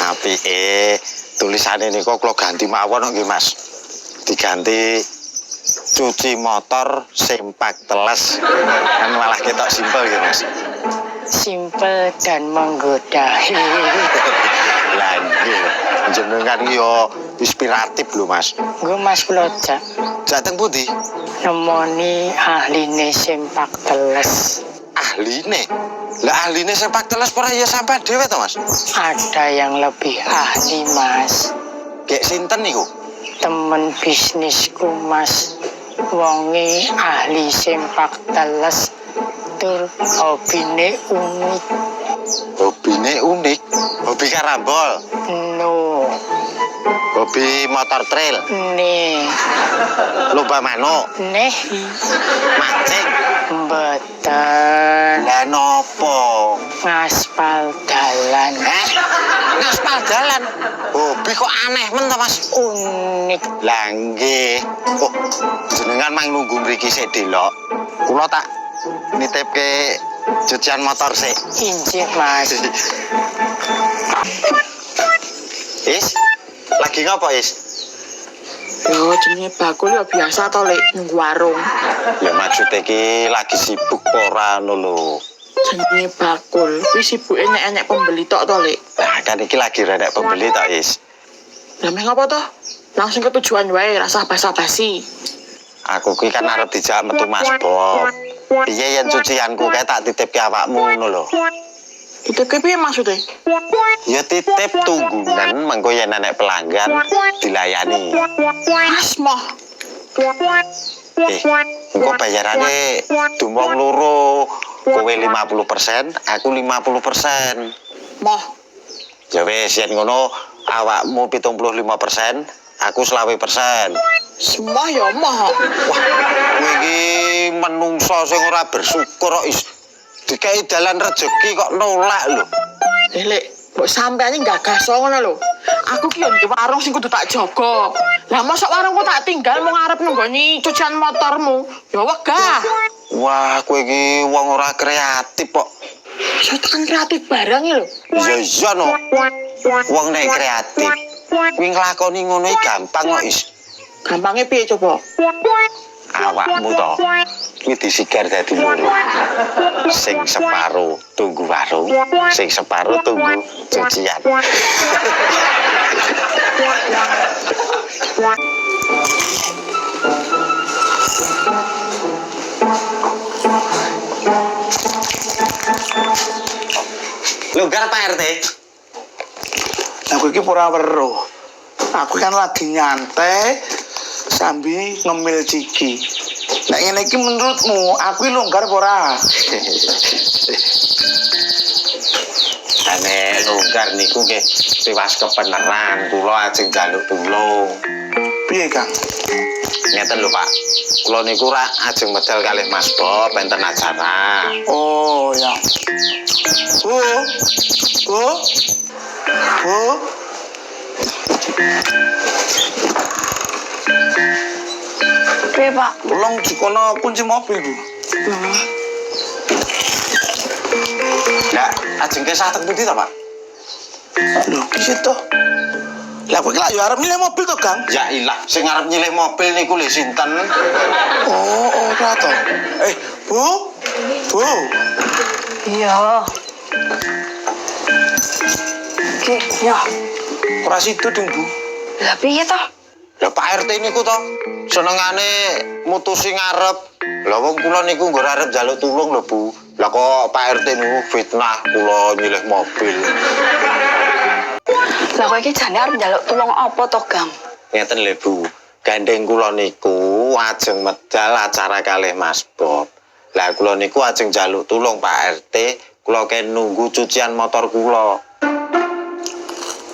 Apike tulisane niku kula ganti mawon nggih Mas. Diganti cuci motor sempak teles. Kan malah ketok simpel nggih Mas. Simpel dan menggoda. Lah nggih, jenengan yo inspiratif lho Mas. Nggo Mas kula jak Jateng pundi? nemoni ahline sempak teles. Ahline. Lah ahline sepak teles ora ya sampai dhewe to Mas? Ada yang lebih ahli Mas. Kayak sinten niku? Temen bisnisku Mas. Wonge ahli sempak teles. Tur hobine unik. Hobine unik. Hobi karambol. No. Hobi motor trail. Nih. Lomba manuk. Neh. Mancing. Mboten. Lah nopo? Ngaspal dalan. Ngaspal dalan. Hobi kok aneh men to Mas? Unik. Lah nggih. Oh, jenengan mang nunggu mriki sik delok. Kula tak nitipke cucian motor sik. Injih Mas. Is, lagi ngapa Is? Yo jenenge bakul ya biasa to Lek nunggu warung. Ya maksud iki lagi sibuk ora ngono lho. Jenenge bakul. Kuwi sibuke enek pembeli tok to Lek. Nah, kan iki lagi rada pembeli tok Is. Lah meh ngopo to? Langsung ke tujuan wae, rasa basa-basi. Aku kuwi kan arep dijak metu Mas Bob. Piye yen cucianku kae tak titipke awakmu ngono lho. Itu piye maksudnya? Ya titip tunggunan mengko yen nek pelanggan dilayani. Asmoh. Engko bayarane dumong loro. Kowe 50%, aku 50%. Moh. Ya wis yen ngono awakmu 75%, aku 20%. Semah ya moh. Wah, kowe iki menungso sing ora bersyukur kok is dikai dalan rezeki kok nolak lho. Lek, mbok sampeane gagas ngono lho. Aku ki yo di warung sing kudu tak jaga. Lah mosok warungku tak tinggal mau ngarep nenggoni cucian motormu. Ya wegah. Wah, kowe iki wong ora kreatif kok. Yo tekan kreatif barang lho. Iya no. Wong nek kreatif kuwi nglakoni ngono iki gampang kok is. Gampangnya piye coba? Awakmu to kuwi disigar dadi loro. Sing separo tunggu warung, sing separo tunggu cucian. Longgar Pak RT. Aku iki ora weruh. Aku kan lagi nyantai sambil ngemil ciki. Nek ngene iki menurutmu aku longgar apa ora? Ane longgar niku nggih tiwas kebenaran kula ajeng njaluk tulung. Piye, Kang? Ngeten lho Pak. Kula niku ra ajeng medal kalih Mas Bob enten acara. Oh, ya. Bu. Bu. Bu. Piye, Pak? Tolong dikono kunci mobil, Bu. Lah, ajeng ke satek pundi to, Pak? Lho, ki situ. Lah kowe iki lak yo arep milih mobil to, Kang? Ya ilah, sing arep nyilih mobil niku lho sinten? Oh, ora to. Bu. Bu. Iya. Oke, ya. Ora situ, Ding, Bu. Lah piye to? Lah Pak RT niku to senengane mutusi ngarep. Lah wong kula niku nggo arep njaluk tulung lho, Bu. Lah kok Pak RT niku fitnah kula nyilih mobil. Lah kowe iki jane arep njaluk tulung apa to, Gang? Ngeten lho, Bu. Gandeng kula niku ajeng medal acara kalih Mas Bob. Lah kula niku ajeng njaluk tulung Pak RT, kula ken nunggu cucian motor kula.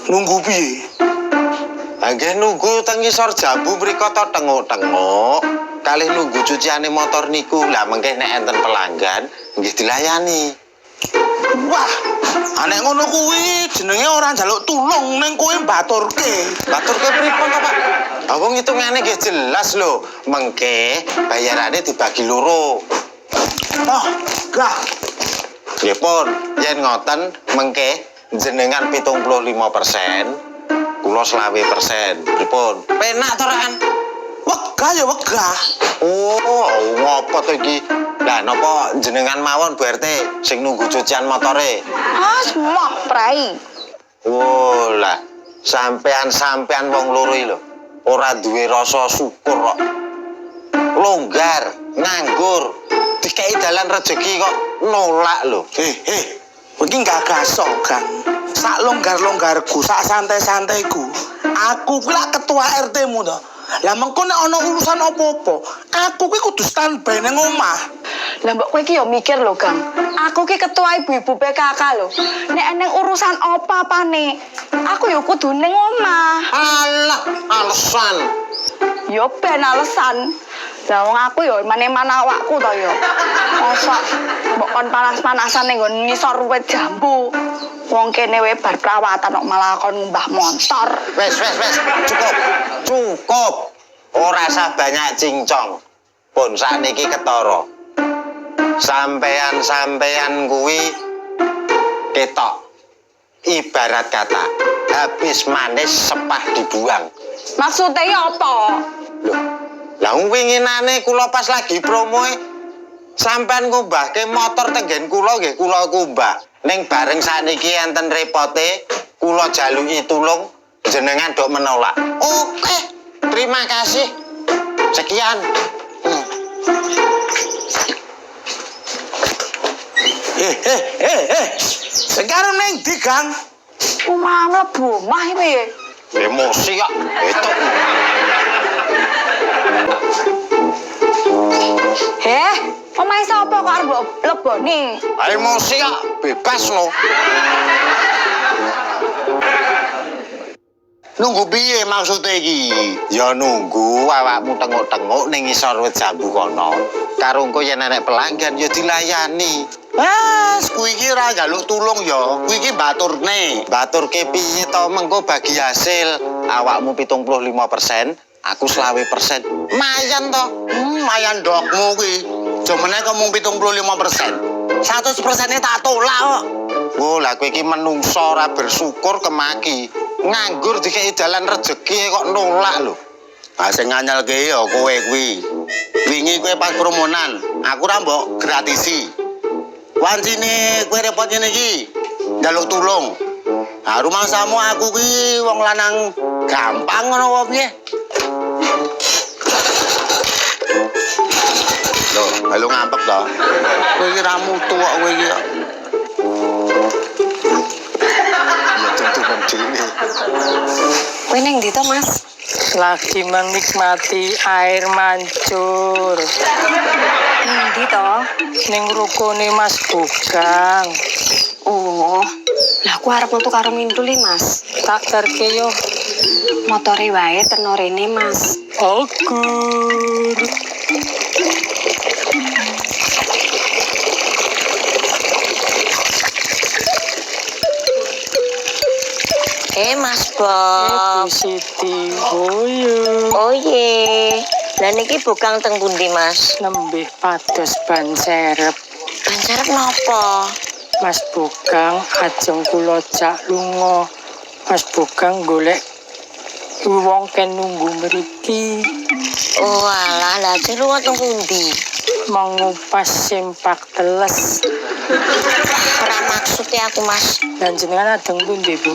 Nunggu piye? Nggih nunggu teng ngisor jambu mriko to tenguk-tenguk. Kalih nunggu cuciane motor niku. Lah mengke nek enten pelanggan nggih dilayani. Wah, anek ngono kuwi jenenge ora njaluk tulung ning kowe mbaturke. Baturke pripun to, Pak? Ah wong hitungane nggih jelas lho. Mengke bayarane dibagi loro. Oh, lah. Nggih pun, yen ngoten mengke jenengan 75%, kula 20%. Pripun? Penak to Ran? Wegah ya wegah. Oh, ngopo to iki? Lah napa jenengan mawon Bu RT sing nunggu cucian motore? Semua prai. Oh lah, sampean wong loro iki lho, ora duwe rasa syukur kok. Longgar, nganggur, dikei dalan rezeki kok nolak lho. Iki gak gaso, Kang. Sak longgar-longgarku, sak santai-santaiku. Aku kuwi lak ketua RT-mu to. Lah mengko nek ana urusan apa-apa, aku kuwi kudu standby nang omah. Lah mbok kowe iki yo mikir lho, Kang. Aku ki ketua ibu-ibu PKK lho. Nek eneng urusan apa-apane, aku yo kudu ning omah. Alah, alasan. Yo ben alasan. Lah wong aku yo mane-mane awakku to yo. Mosok mbok kon panas-panasan ning nggon ngisor wit jambu. Wong kene wae bar perawatan kok malah kon ngumbah motor. Wes, cukup. Ora usah banyak cincong. Pun sakniki ketara. Sampean kuwi ketok. Ibarat kata, habis manis sepah dibuang. Maksudnya ya apa? Loh, lah winginane kula pas lagi promo sampean ngumbahke motor tenggen kula nggih kula kumbah. Ning bareng sakniki enten repote, kula jaluki tulung jenengan dok menolak. Oke, terima kasih. Sekian. Sekarang neng di Kang. Omah mlebu omah iki piye? Emosi kok. Itu. Omahe sapa kok arep leboni? Emosi kok bebas no. Nunggu piye maksudnya iki? Ya nunggu awakmu tengok-tengok ning ngisor wit jambu kono. Karo engko yen enek pelanggan ya dilayani. Kuwi iki ora njaluk tulung ya. Kuwi iki baturne. Baturke piye to mengko bagi hasil awakmu 75%, aku 20%. Mayan to. Mayan dokmu kuwi. Jomene kok mung 75%. 100%-e tak tolak kok. Oh, lah kowe iki menungso ora bersyukur kemaki. Nganggur dikei dalan rezeki kok nolak lho. Ah sing nganyelke ya kowe kuwi. Wingi kowe pas promonan, aku ora mbok gratisi. Wancine kowe repot ngene iki. Njaluk tulung. Ah rumangsamu aku kuwi wong lanang gampang ngono apa piye? Loh, halo ngampek to. Kowe iki ra mutu kok kowe iki. Ya tentu begini. Kowe ning ndi to, Mas? Lagi menikmati air mancur. Ning ndi to? Ning rukune Mas Bugang. Oh, lah aku arep metu karo Mintuli, Mas. Tak terke yo. Motore wae terno rene, Mas. Agur. Mas Bob. Bu Siti, boyo. Oh ye. Lah niki Bugang teng pundi, Mas? Nembih pados ban serep. Ban serep napa? Mas Bugang ajeng kula jak lunga. Mas Bugang golek wong ken nunggu mriki. Oh alah, lah ajeng lunga teng pundi? Mengupas simpak teles. Ora maksudnya aku, Mas. Dan jenengan adeng pundi, Bu?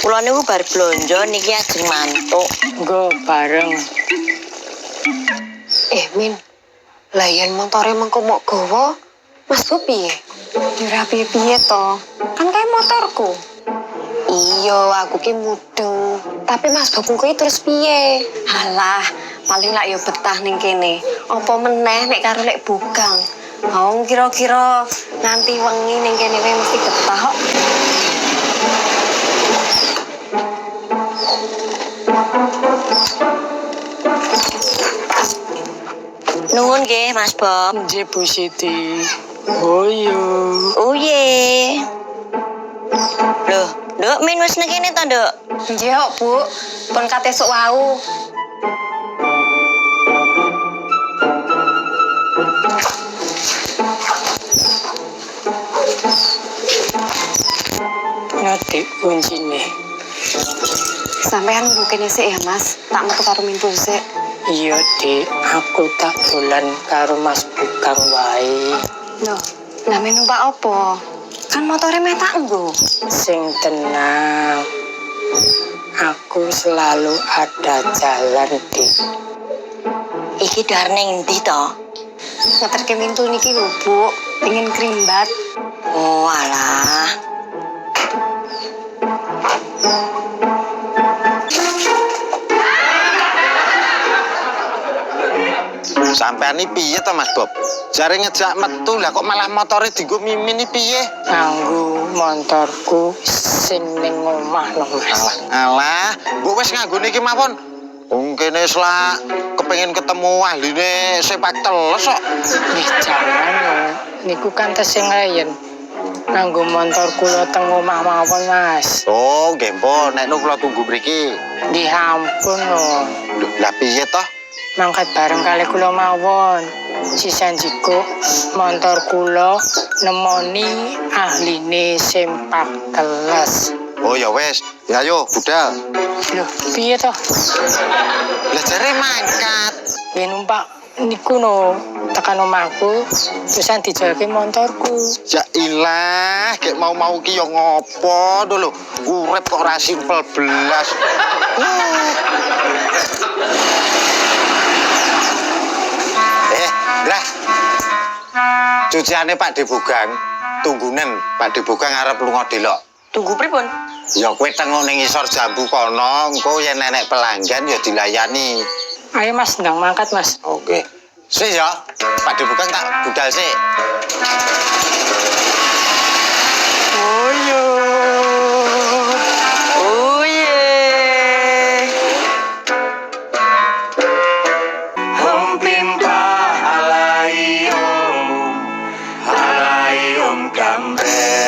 Kula niku bar blonjo niki ajeng mantuk. Nggo bareng. Min, lah yen motore mengko mok gawa, Mas ku piye? Ora piye-piye to. Kan kae motorku. Iya, aku ki mudeng. Tapi Mas Bob kuwi terus piye? Halah, paling lak yo betah ning kene. Apa meneh nek karo lek Bugang. Wong kira-kira nganti wengi ning kene wae mesti betah kok. Nuwun nggih, Mas Bob. Nggih, Bu Siti. Boyo. Oh ye. Loh, Nduk, Min wis nang kene to, Nduk? Nggih kok, Bu. Pun kate sok wau. Dik kuncine. Sampean mungkin sih ya Mas, tak metu karo Mintu sik. Iya, Dik, aku tak dolan karo Mas Bukang wae. Loh, lah men numpak opo? Kan motore meh tak nggo. Sing tenang. Aku selalu ada jalan, Dik. Iki dar ning ndi to? Ngeterke Mintu niki lho, Bu. Pengen krimbat. Oh alah. Sampean iki piye to Mas Bob? Jare ngejak metu lah kok malah motore dienggo Mimin iki piye? Nganggo motorku sing ning omah no, Mas. Alah, mbok wis nganggone iki mawon. Wong kene selak kepengin ketemu ahline sepak teles kok. Wis jalan yo. Niku kan tesing rayen. Nganggo motor kula teng omah mawon, Mas. Oh, nggih mpun, nek kula tunggu mriki. Nggih ampun no. Lho, lah piye toh? Mangkat bareng kali kula mawon. Sisanjiko motor kula nemoni ahline sempak teles. Oh ya wis, ya ayo budal. Loh, piye toh? Lah jare mangkat. Ya numpak niku no tekan omahku terusan dijolke motorku. Ya ilah, gek mau-mau ki yo ngopo to lho. Urip kok ora simpel belas. Drah. Cuciane Pak Debugang, tunggunen Pak Debugang arep lunga delok. Tunggu pripun? Ya kowe tengok ning isor jambu kono, engko yen nenek pelanggan ya dilayani. Ayo Mas, ndang mangkat Mas. Oke. Sik ya, Pak Debugang tak budal sik. Oh yo. Oh yeah. Om pimpa alayom, alayom kambe.